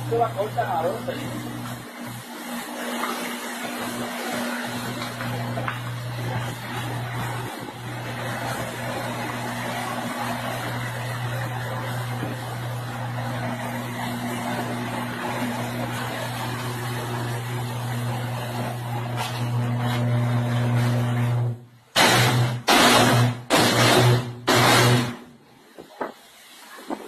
Se la cortan a 12.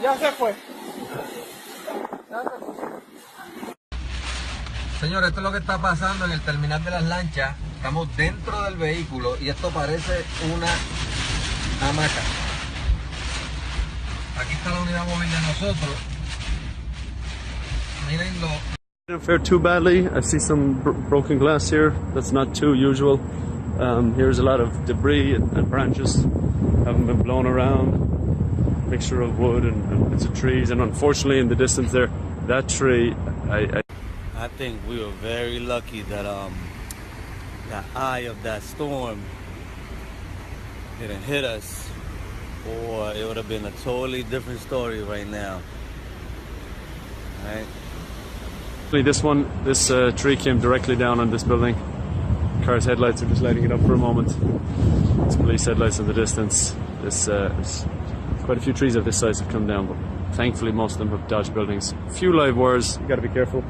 Ya se fue. Señores, esto es lo que está pasando en el terminal de las lanchas. Estamos dentro del vehículo y esto parece una hamaca. Aquí está la unidad móvil de nosotros. Mírenlo. Didn't fare too badly. I see some broken glass here. That's not too usual. Here's a lot of debris and branches haven't been blown around. Mixture of wood and bits of trees, and unfortunately in the distance there, that tree, I think we were very lucky that the eye of that storm didn't hit us, or it would have been a totally different story right now. Right? this tree came directly down on this building. Car's headlights are just lighting it up for a moment. It's police headlights in the distance. Quite a few trees of this size have come down, but thankfully most of them have dodged buildings. A few live wires, you gotta be careful.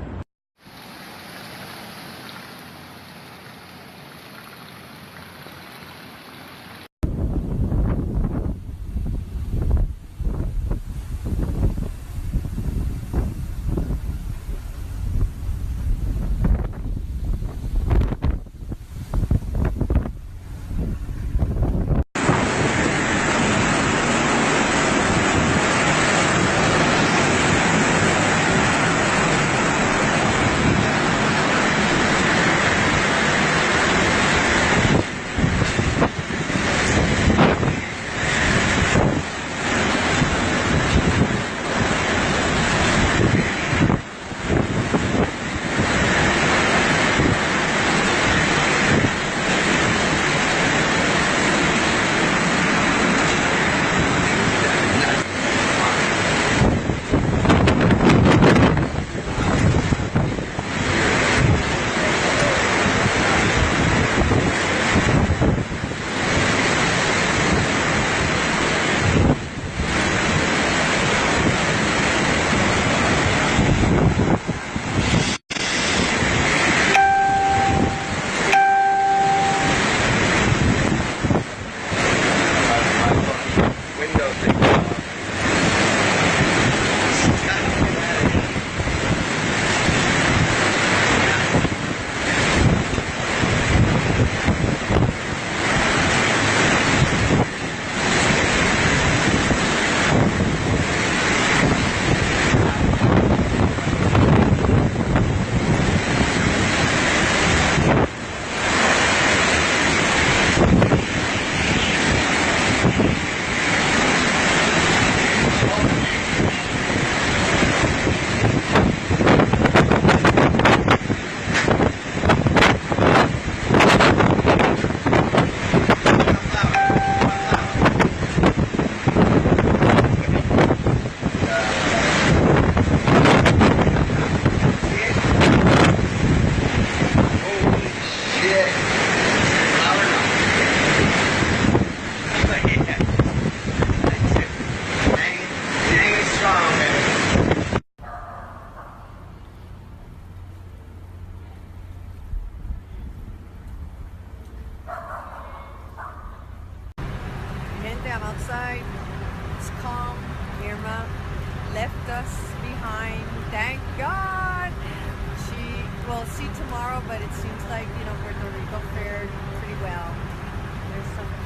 I'm outside. It's calm. Irma left us behind. Thank God. We'll see tomorrow, but it seems like, Puerto Rico fared pretty well. There's some